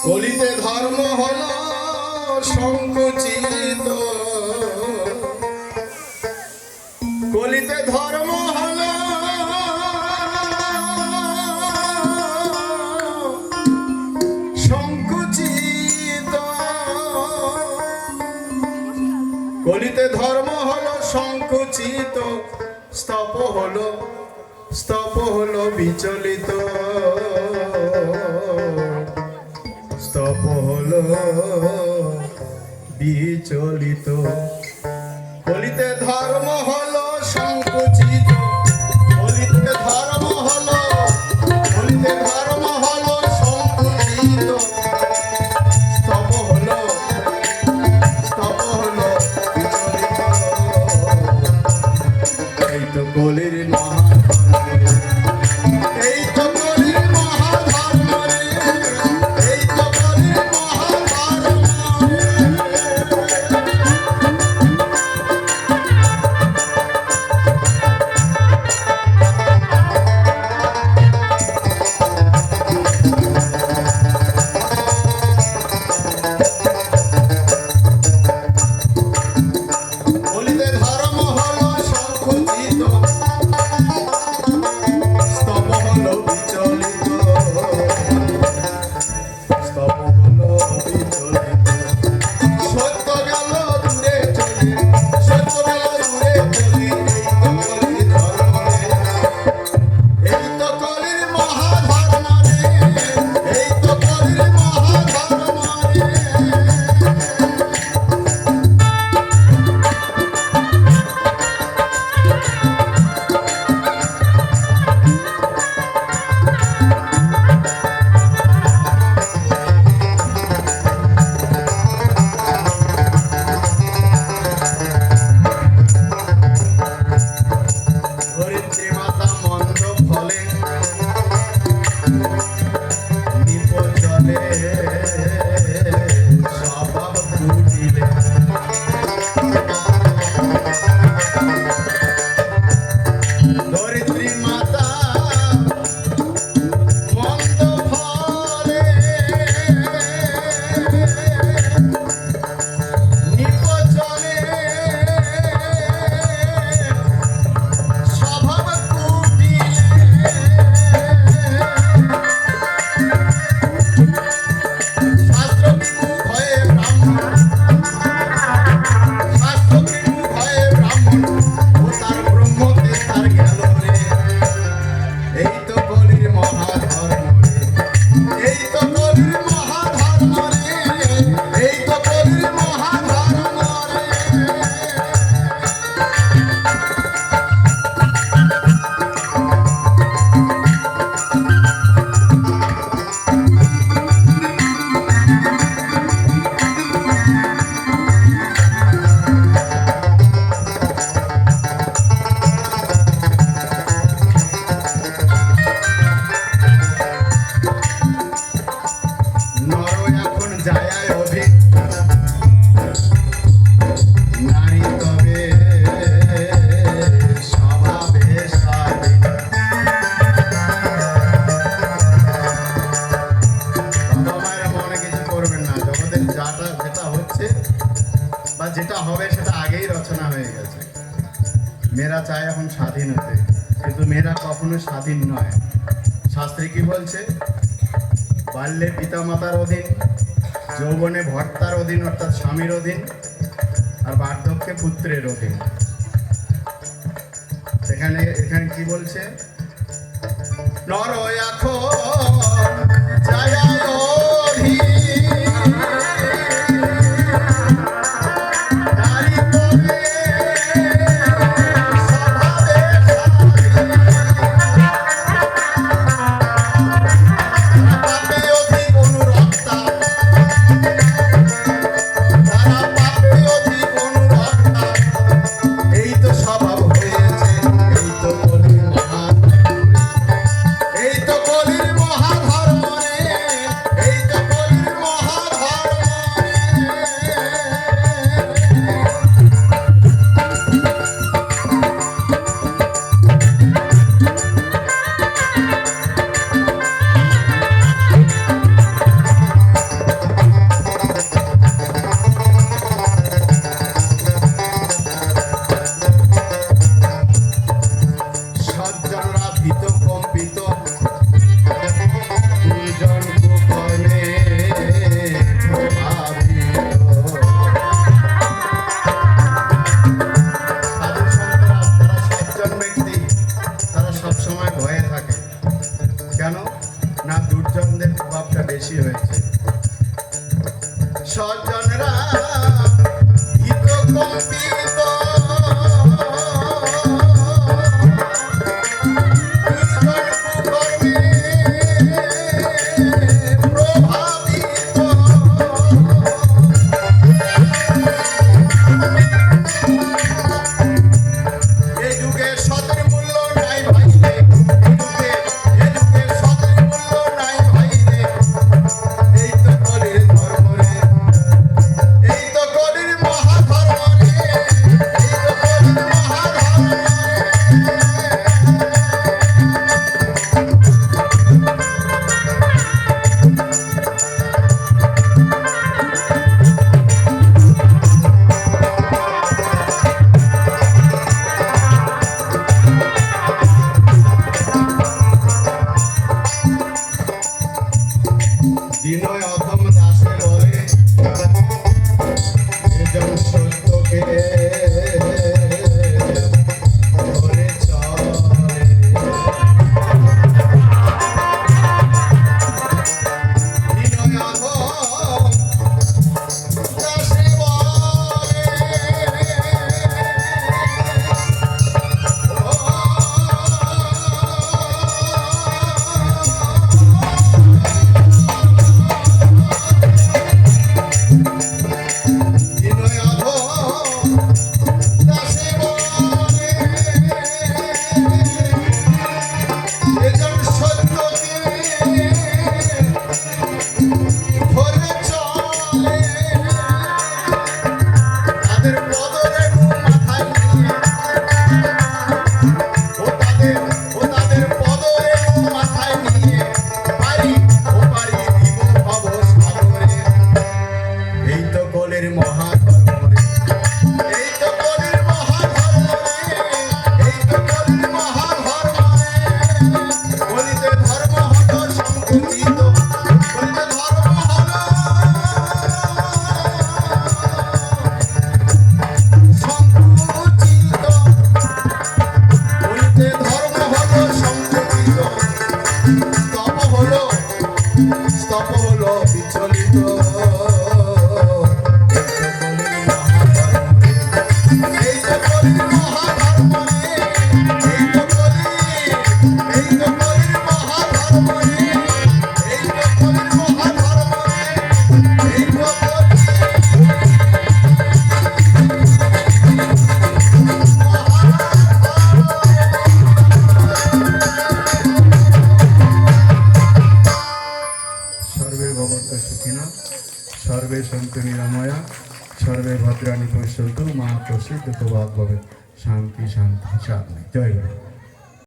কলিতে ধর্ম হলো সংকুচিত, কলিতে ধর্ম হলো সংকুচিত, কলিতে ধর্ম হলো সংকুচিত, স্তপ হলো বিচলিত, স্তপ হলো বিচলিত। কলিতে ধর্ম হলো সংকুচিত, কলিতে ধর্ম হলো, কলিতে ধর্ম হলো সংকুচিত, স্তব হলো বিচলিত। এই তো কলির মহাধর্ম, এই তো কলির মহাধর্ম, এই তো কলির মহাধর্ম। কলিতে ধর্ম হলো সংকুচিত, স্তব হলো বিচলিত, স্তব হলো বিচলিত। সত্য গেল দূরে চলে, সত্য গেল দূরে চলে, এই তো কলির মহাধর্ম রে, এই তো কলির মহাধর্ম রে। ধরিত্রী মাতা মন্দ ফলে নিপজলে স্বভাব কুটিলে, ধরিত্রী মাতা মন্দ ফলে নিপজলে স্বভাব কুটিলে, শাস্ত্র বিমুখ হয়ে ব্রাহ্মণ, শাস্ত্র বিমুখ হয়ে ব্রাহ্মণ, ও তার ব্রহ্মতে তার গেল রে। এই তো কলির মহাধর্ম রে, এই তো কলির মহাধর্ম রে, এই তো কলির মহাধর্ম রে। নর এখন যায় অভিক, নারী তবে স্বভাবে স্বাধীন। বাবা মায়েরা মনে কিছু করবেন না, জগতের যেটা হচ্ছে বা যেটা হবে সেটা আগেই রচনা হয়ে গেছে। মেয়েরা চায় এখন স্বাধীন হতে, কিন্তু মেয়েরা কখনো স্বাধীন নয়। শাস্ত্রে কি বলছে? বাল্যে পিতামাতার অধীন, যৌবনে ভর্তার অধীন অর্থাৎ স্বামীর অধীন, আর বার্ধক্যে পুত্রের অধীন। এখানে কি বলছে? নর এখন যায় অধীন, নারী তবে স্বভাবে স্বাধীন। পাপে অধিক অনুরক্তা, তারা পাপে অধিক অনুরক্তা, এই তো স্বভাব হয়েছে। এই তো কলির মহাধর্ম, এই তো কলির মহাধর্ম। দুর্জন কুকর্মে প্রভাবিত। সাধু সন্তরা যারা সজ্জন ব্যক্তি তারা সবসময় ভয়ে থাকে। কেন না দুর্জনদের প্রভাবটা বেশি হয়েছে। সজ্জনরা ভীত কম্পিত, বিনয় অধম দাসে বলে এজন সত্যকে ধরে চলে। বিনয় অধম দাসে বলে স্তব হলো বিচলিত। এই তো কলির মহাধর্ম রে, এই তো কলির মহাধর্ম রে, এই তো কলির মহাধর্ম রে, এই তো সর্বে ভবন্তু সুখিনঃ, সর্বে সন্তু নিরাময়া, সর্বে ভদ্রাণি পশ্যন্তু মা কশ্চিৎ দুঃখভাগ্ ভবেৎ। শান্তি শান্তি শান্তি। জয় গুরু।